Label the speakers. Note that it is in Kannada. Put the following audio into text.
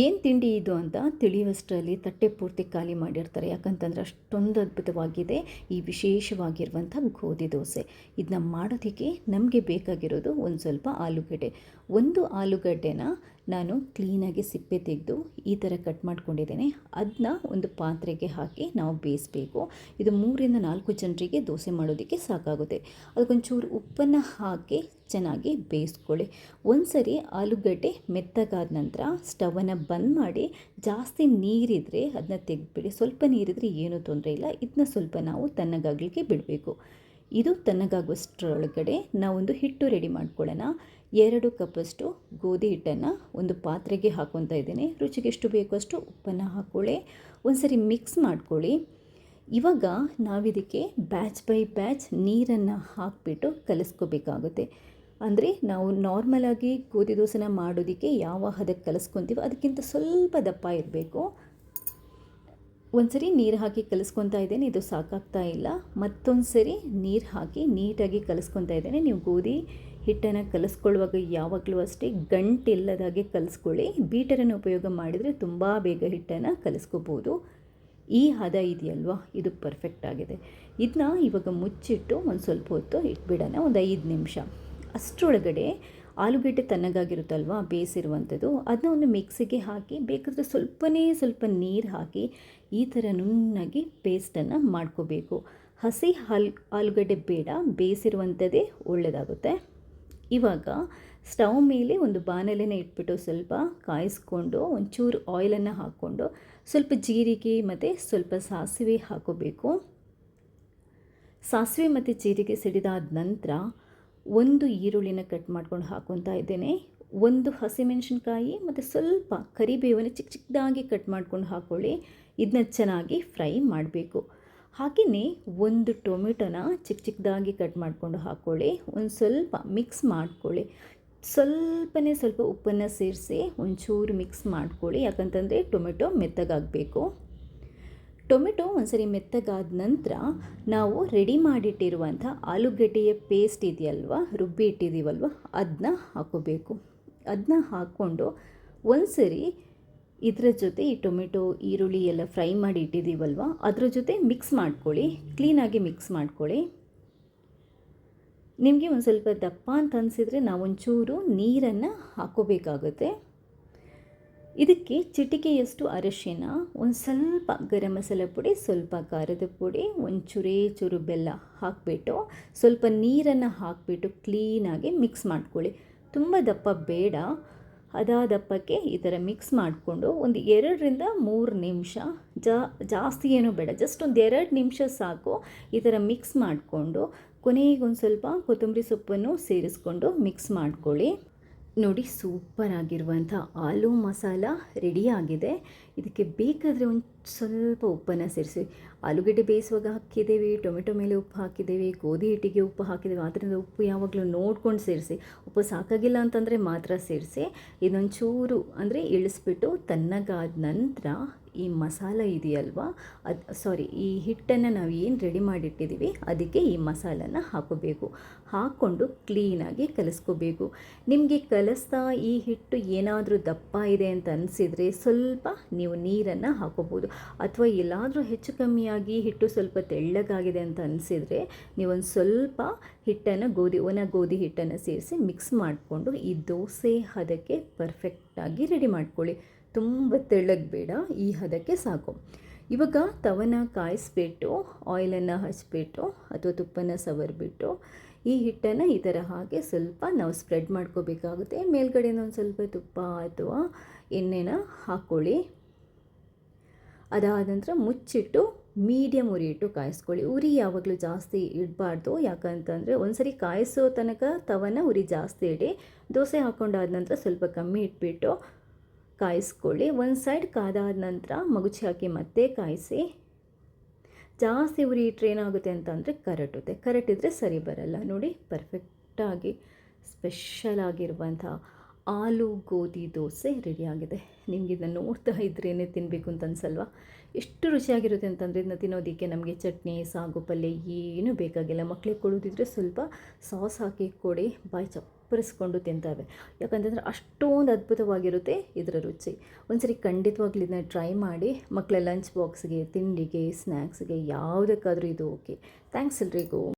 Speaker 1: ಏನು ತಿಂಡಿ ಇದು ಅಂತ ತಿಳಿಯುವಷ್ಟರಲ್ಲಿ ತಟ್ಟೆ ಪೂರ್ತಿ ಖಾಲಿ ಮಾಡಿರ್ತಾರೆ. ಯಾಕಂತಂದರೆ ಅಷ್ಟೊಂದು ಅದ್ಭುತವಾಗಿದೆ ಈ ವಿಶೇಷವಾಗಿರುವಂಥ ಗೋಧಿ ದೋಸೆ. ಇದನ್ನ ಮಾಡೋದಕ್ಕೆ ನಮಗೆ ಬೇಕಾಗಿರೋದು ಒಂದು ಸ್ವಲ್ಪ ಆಲೂಗಡ್ಡೆ. ಒಂದು ಆಲೂಗಡ್ಡೆನ ನಾನು ಕ್ಲೀನಾಗಿ ಸಿಪ್ಪೆ ತೆಗೆದು ಈ ಥರ ಕಟ್ ಮಾಡ್ಕೊಂಡಿದ್ದೇನೆ. ಅದನ್ನ ಒಂದು ಪಾತ್ರೆಗೆ ಹಾಕಿ ನಾವು ಬೇಯಿಸಬೇಕು. ಇದು 3-4 ಜನರಿಗೆ ದೋಸೆ ಮಾಡೋದಕ್ಕೆ ಸಾಕಾಗುತ್ತೆ. ಅದಕ್ಕೊಂಚೂರು ಉಪ್ಪನ್ನು ಹಾಕಿ ಚೆನ್ನಾಗಿ ಬೇಯಿಸ್ಕೊಳ್ಳಿ. ಒಂದು ಸರಿ ಆಲೂಗಡ್ಡೆ ಮೆತ್ತಗಾದ ನಂತರ ಸ್ಟವನ್ನು ಬಂದ್ ಮಾಡಿ, ಜಾಸ್ತಿ ನೀರಿದ್ರೆ ಅದನ್ನ ತೆಗೆದುಬಿಡಿ. ಸ್ವಲ್ಪ ನೀರಿದ್ರೆ ಏನೂ ತೊಂದರೆ ಇಲ್ಲ. ಇದನ್ನ ಸ್ವಲ್ಪ ನಾವು ತಣ್ಣಗಾಗಲಿಕ್ಕೆ ಬಿಡಬೇಕು. ಇದು ತಣ್ಣಗಾಗುವಷ್ಟರೊಳಗಡೆ ನಾವೊಂದು ಹಿಟ್ಟು ರೆಡಿ ಮಾಡ್ಕೊಳ್ಳೋಣ. 2 ಕಪ್ಪಷ್ಟು ಗೋಧಿ ಹಿಟ್ಟನ್ನು ಒಂದು ಪಾತ್ರೆಗೆ ಹಾಕ್ಕೊತಾ ಇದ್ದೇನೆ. ರುಚಿಗೆ ಎಷ್ಟು ಬೇಕೋ ಅಷ್ಟು ಉಪ್ಪನ್ನು ಹಾಕ್ಕೊಳ್ಳಿ. ಒಂದು ಸರಿ ಮಿಕ್ಸ್ ಮಾಡ್ಕೊಳ್ಳಿ. ಇವಾಗ ನಾವಿದಕ್ಕೆ ಬ್ಯಾಚ್ ಬೈ ಬ್ಯಾಚ್ ನೀರನ್ನು ಹಾಕಿಬಿಟ್ಟು ಕಲಿಸ್ಕೋಬೇಕಾಗುತ್ತೆ. ಅಂದರೆ ನಾವು ನಾರ್ಮಲಾಗಿ ಗೋಧಿ ದೋಸೆನ ಮಾಡೋದಕ್ಕೆ ಯಾವ ಹದಕ್ಕೆ ಕಲಿಸ್ಕೊತೀವೋ ಅದಕ್ಕಿಂತ ಸ್ವಲ್ಪ ದಪ್ಪ ಇರಬೇಕು. ಒಂದು ಸರಿ ನೀರು ಹಾಕಿ ಕಲಿಸ್ಕೊತಾ ಇದ್ದೇನೆ. ಇದು ಸಾಕಾಗ್ತಾ ಇಲ್ಲ. ಮತ್ತೊಂದು ಸರಿ ನೀರು ಹಾಕಿ ನೀಟಾಗಿ ಕಲಿಸ್ಕೊತಾ ಇದ್ದೇನೆ. ನೀವು ಗೋಧಿ ಹಿಟ್ಟನ್ನು ಕಲಿಸ್ಕೊಳ್ಳುವಾಗ ಯಾವಾಗಲೂ ಅಷ್ಟೇ ಗಂಟಿಲ್ಲದಾಗೆ ಕಲಿಸ್ಕೊಳ್ಳಿ. ಬೀಟರನ್ನು ಉಪಯೋಗ ಮಾಡಿದರೆ ತುಂಬ ಬೇಗ ಹಿಟ್ಟನ್ನು ಕಲಿಸ್ಕೋಬೋದು. ಈ ಹದ ಇದೆಯಲ್ವಾ, ಇದು ಪರ್ಫೆಕ್ಟ್ ಆಗಿದೆ. ಇದನ್ನ ಇವಾಗ ಮುಚ್ಚಿಟ್ಟು ಒಂದು ಸ್ವಲ್ಪ ಹೊತ್ತು ಇಟ್ಬಿಡೋಣ, ಒಂದು 5 ನಿಮಿಷ. ಅಷ್ಟರೊಳಗಡೆ ಆಲೂಗಡ್ಡೆ ತಣ್ಣಗಾಗಿರುತ್ತಲ್ವ ಬೇಯಿಸಿರುವಂಥದ್ದು, ಅದನ್ನ ಒಂದು ಮಿಕ್ಸಿಗೆ ಹಾಕಿ ಬೇಕಾದರೆ ಸ್ವಲ್ಪ ನೀರು ಹಾಕಿ ಈ ಥರ ನುಣ್ಣಗೆ ಪೇಸ್ಟನ್ನು ಮಾಡ್ಕೋಬೇಕು. ಹಸಿ ಆಲೂಗಡ್ಡೆ ಬೇಡ, ಬೇಯಿಸಿರುವಂಥದ್ದೇ ಒಳ್ಳೆಯದಾಗುತ್ತೆ. ಇವಾಗ ಸ್ಟವ್ ಮೇಲೆ ಒಂದು ಬಾಣಲೆನ ಇಟ್ಬಿಟ್ಟು ಸ್ವಲ್ಪ ಕಾಯಿಸ್ಕೊಂಡು ಒಂಚೂರು ಆಯಿಲನ್ನು ಹಾಕ್ಕೊಂಡು ಸ್ವಲ್ಪ ಜೀರಿಗೆ ಮತ್ತು ಸ್ವಲ್ಪ ಸಾಸಿವೆ ಹಾಕೋಬೇಕು. ಸಾಸಿವೆ ಮತ್ತು ಜೀರಿಗೆ ಸಿಡಿದಾದ ನಂತರ ಒಂದು ಈರುಳ್ಳಿನ ಕಟ್ ಮಾಡ್ಕೊಂಡು ಹಾಕ್ಕೊತಾ ಇದ್ದೇನೆ. ಒಂದು ಹಸಿಮೆಣಸಿನ್ಕಾಯಿ ಮತ್ತು ಸ್ವಲ್ಪ ಕರಿಬೇವನ್ನು ಚಿಕ್ಕದಾಗಿ ಕಟ್ ಮಾಡ್ಕೊಂಡು ಹಾಕ್ಕೊಳ್ಳಿ. ಇದನ್ನ ಚೆನ್ನಾಗಿ ಫ್ರೈ ಮಾಡಬೇಕು. ಹಾಗೆಯೇ ಒಂದು ಟೊಮೆಟೊನ ಚಿಕ್ಕದಾಗಿ ಕಟ್ ಮಾಡ್ಕೊಂಡು ಹಾಕ್ಕೊಳ್ಳಿ. ಒಂದು ಸ್ವಲ್ಪ ಮಿಕ್ಸ್ ಮಾಡ್ಕೊಳ್ಳಿ. ಸ್ವಲ್ಪ ಉಪ್ಪನ್ನು ಸೇರಿಸಿ ಒಂಚೂರು ಮಿಕ್ಸ್ ಮಾಡ್ಕೊಳ್ಳಿ. ಯಾಕಂತಂದರೆ ಟೊಮೆಟೊ ಮೆತ್ತಗಾಗಬೇಕು. ಟೊಮೆಟೊ ಒಂದ್ಸರಿ ಮೆತ್ತಗಾದ ನಂತರ ನಾವು ರೆಡಿ ಮಾಡಿಟ್ಟಿರುವಂಥ ಆಲೂಗಡ್ಡೆಯ ಪೇಸ್ಟ್ ಇದೆಯಲ್ವ, ರುಬ್ಬಿ ಇಟ್ಟಿದ್ದೀವಲ್ವ, ಅದನ್ನ ಹಾಕೋಬೇಕು. ಅದನ್ನ ಹಾಕ್ಕೊಂಡು ಒಂದ್ಸರಿ ಇದರ ಜೊತೆ ಈ ಟೊಮೆಟೊ ಈರುಳ್ಳಿ ಎಲ್ಲ ಫ್ರೈ ಮಾಡಿ ಇಟ್ಟಿದ್ದೀವಲ್ವ, ಅದ್ರ ಜೊತೆ ಮಿಕ್ಸ್ ಮಾಡ್ಕೊಳ್ಳಿ. ಕ್ಲೀನಾಗಿ ಮಿಕ್ಸ್ ಮಾಡ್ಕೊಳ್ಳಿ. ನಿಮಗೆ ಒಂದು ಸ್ವಲ್ಪ ದಪ್ಪ ಅಂತ ಅನಿಸಿದರೆ ನಾವೊಂಚೂರು ನೀರನ್ನು ಹಾಕೋಬೇಕಾಗುತ್ತೆ. ಇದಕ್ಕೆ ಚಿಟಿಕೆಯಷ್ಟು ಅರಿಶಿನ, ಒಂದು ಸ್ವಲ್ಪ ಗರಂ ಮಸಾಲೆ ಪುಡಿ, ಸ್ವಲ್ಪ ಖಾರದ ಪುಡಿ, ಚೂರು ಬೆಲ್ಲ ಹಾಕಿಬಿಟ್ಟು ಸ್ವಲ್ಪ ನೀರನ್ನು ಹಾಕಿಬಿಟ್ಟು ಕ್ಲೀನಾಗಿ ಮಿಕ್ಸ್ ಮಾಡ್ಕೊಳ್ಳಿ. ತುಂಬ ದಪ್ಪ ಬೇಡ, ದಪ್ಪಕ್ಕೆ ಈ ಥರ ಮಿಕ್ಸ್ ಮಾಡಿಕೊಂಡು ಒಂದು 2-3 ನಿಮಿಷ, ಜಾಸ್ತಿ ಏನೂ ಬೇಡ, ಜಸ್ಟ್ ಒಂದು 2 ನಿಮಿಷ ಸಾಕು. ಈ ಥರ ಮಿಕ್ಸ್ ಮಾಡಿಕೊಂಡು ಕೊನೆಗೆ ಒಂದು ಸ್ವಲ್ಪ ಕೊತ್ತಂಬರಿ ಸೊಪ್ಪನ್ನು ಸೇರಿಸ್ಕೊಂಡು ಮಿಕ್ಸ್ ಮಾಡ್ಕೊಳ್ಳಿ. ನೋಡಿ, ಸೂಪರ್ ಆಗಿರುವಂಥ ಆಲೂ ಮಸಾಲ ರೆಡಿಯಾಗಿದೆ. ಇದಕ್ಕೆ ಬೇಕಾದರೆ ಒಂದು ಸ್ವಲ್ಪ ಉಪ್ಪನ್ನು ಸೇರಿಸಿ. ಆಲೂಗಡ್ಡೆ ಬೇಯಿಸುವಾಗ ಹಾಕಿದ್ದೇವೆ, ಟೊಮೆಟೊ ಮೇಲೆ ಉಪ್ಪು ಹಾಕಿದ್ದೇವೆ, ಗೋಧಿ ಹಿಟ್ಟಿಗೆ ಉಪ್ಪು ಹಾಕಿದ್ದೇವೆ. ಆದ್ದರಿಂದ ಉಪ್ಪು ಯಾವಾಗಲೂ ನೋಡ್ಕೊಂಡು ಸೇರಿಸಿ. ಉಪ್ಪು ಸಾಕಾಗಿಲ್ಲ ಅಂತಂದರೆ ಮಾತ್ರ ಸೇರಿಸಿ. ಇದೊಂಚೂರು ಅಂದರೆ ಇಳಿಸ್ಬಿಟ್ಟು ತಣ್ಣಗಾದ ನಂತರ ಈ ಮಸಾಲ ಇದೆಯಲ್ವಾ, ಈ ಹಿಟ್ಟನ್ನು ನಾವು ಏನು ರೆಡಿ ಮಾಡಿಟ್ಟಿದ್ದೀವಿ ಅದಕ್ಕೆ ಈ ಮಸಾಲನ ಹಾಕೋಬೇಕು. ಹಾಕ್ಕೊಂಡು ಕ್ಲೀನಾಗಿ ಕಲಿಸ್ಕೋಬೇಕು. ನಿಮಗೆ ಕಲಿಸ್ತಾ ಈ ಹಿಟ್ಟು ಏನಾದರೂ ದಪ್ಪ ಇದೆ ಅಂತ ಅನಿಸಿದರೆ ಸ್ವಲ್ಪ ನೀವು ನೀರನ್ನು ಹಾಕೋಬೋದು. ಅಥವಾ ಎಲ್ಲಾದರೂ ಹೆಚ್ಚು ಕಮ್ಮಿಯಾಗಿ ಹಿಟ್ಟು ಸ್ವಲ್ಪ ತೆಳ್ಳಗಾಗಿದೆ ಅಂತ ಅನಿಸಿದರೆ ನೀವೊಂದು ಸ್ವಲ್ಪ ಹಿಟ್ಟನ್ನು ಒಣ ಗೋಧಿ ಹಿಟ್ಟನ್ನು ಸೇರಿಸಿ ಮಿಕ್ಸ್ ಮಾಡಿಕೊಂಡು ಈ ದೋಸೆ ಹದಕ್ಕೆ ಪರ್ಫೆಕ್ಟಾಗಿ ರೆಡಿ ಮಾಡ್ಕೊಳ್ಳಿ. ತುಂಬ ತೆಳ್ಳಗೆ ಬೇಡ, ಈ ಹದಕ್ಕೆ ಸಾಕು. ಇವಾಗ ತವನ ಕಾಯಿಸ್ಬಿಟ್ಟು ಆಯಿಲನ್ನು ಹಚ್ಬಿಟ್ಟು ಅಥವಾ ತುಪ್ಪನ ಸವರ್ಬಿಟ್ಟು ಈ ಹಿಟ್ಟನ್ನು ಈ ಥರ ಹಾಗೆ ಸ್ವಲ್ಪ ನಾವು ಸ್ಪ್ರೆಡ್ ಮಾಡ್ಕೋಬೇಕಾಗುತ್ತೆ. ಮೇಲ್ಗಡೆಯಿಂದ ಒಂದು ಸ್ವಲ್ಪ ತುಪ್ಪ ಅಥವಾ ಎಣ್ಣೆನ ಹಾಕ್ಕೊಳ್ಳಿ. ಅದಾದ ನಂತರ ಮುಚ್ಚಿಟ್ಟು ಮೀಡಿಯಮ್ ಉರಿ ಇಟ್ಟು ಕಾಯಿಸ್ಕೊಳ್ಳಿ. ಉರಿ ಯಾವಾಗಲೂ ಜಾಸ್ತಿ ಇಡಬಾರ್ದು. ಯಾಕಂತಂದರೆ ಒಂದ್ಸರಿ ಕಾಯಿಸೋ ತನಕ ತವನ ಉರಿ ಜಾಸ್ತಿ ಇಡಿ. ದೋಸೆ ಹಾಕ್ಕೊಂಡಾದ ನಂತರ ಸ್ವಲ್ಪ ಕಮ್ಮಿ ಇಟ್ಬಿಟ್ಟು ಕಾಯಿಸ್ಕೊಳ್ಳಿ. ಒಂದು ಸೈಡ್ ಕಾದಾದ ನಂತರ ಮಗುಚಿ ಹಾಕಿ ಮತ್ತೆ ಕಾಯಿಸಿ. ಜಾಸ್ತಿ ಉರಿ ಇಟ್ಟರೆ ಏನಾಗುತ್ತೆ ಅಂತಂದರೆ ಕರಟಿದ್ರೆ ಸರಿ ಬರಲ್ಲ. ನೋಡಿ, ಪರ್ಫೆಕ್ಟಾಗಿ ಸ್ಪೆಷಲ್ ಆಗಿರುವಂಥ ಆಲೂ ಗೋಧಿ ದೋಸೆ ರೆಡಿಯಾಗಿದೆ. ನಿಮಗೆ ಇದನ್ನು ನೋಡ್ತಾ ಇದ್ರೇ ತಿನ್ನಬೇಕು ಅಂತ ಅನ್ಸಲ್ವಾ? ಎಷ್ಟು ರುಚಿಯಾಗಿರುತ್ತೆ ಅಂತಂದರೆ ಇದನ್ನ ತಿನ್ನೋದಕ್ಕೆ ನಮಗೆ ಚಟ್ನಿ, ಸಾಗು, ಪಲ್ಯ ಏನೂ ಬೇಕಾಗಿಲ್ಲ. ಮಕ್ಕಳಿಗೆ ಕೊಡೋದಿದ್ರೆ ಸ್ವಲ್ಪ ಸಾಸ್ ಹಾಕಿ ಕೊಡಿ, ಬಾಯಿ ಚಪ್ಪ ಅಪ್ಪರಿಸ್ಕೊಂಡು ತಿಂತವೆ. ಯಾಕಂತಂದರೆ ಅಷ್ಟೊಂದು ಅದ್ಭುತವಾಗಿರುತ್ತೆ ಇದರ ರುಚಿ. ಒಂದ್ಸರಿ ಖಂಡಿತವಾಗ್ಲೂ ಇದನ್ನ ಟ್ರೈ ಮಾಡಿ. ಮಕ್ಕಳ ಲಂಚ್ ಬಾಕ್ಸ್ಗೆ, ತಿಂಡಿಗೆ, ಸ್ನ್ಯಾಕ್ಸ್ಗೆ ಯಾವುದಕ್ಕಾದರೂ ಇದು ಓಕೆ. ಥ್ಯಾಂಕ್ಸ್ ಎಲ್ರಿಗೂ.